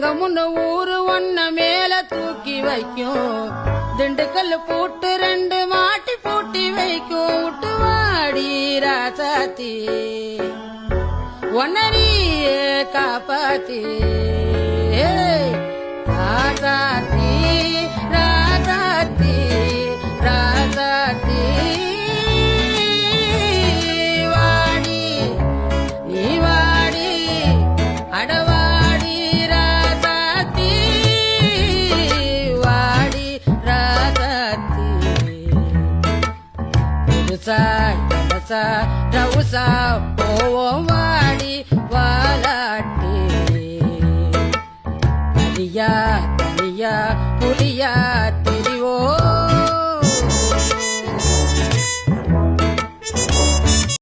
அங்க முன்ன ஊரு ஒன்ன மேல தூக்கி வைக்கும் திண்டுக்கல் பூட்டு 2 மாட்டி பூட்டி வைக்கும் விட்டு வாடி ராசாத்தி ஒன்னரியே காப்பாத்தி ராசாத்தி ராசாத்தி ராசாத்தி வாடி நீ வாடி அடவாடி ராசாத்தி வாடி ராசாத்தி புதுசா ரவுசா போவோம்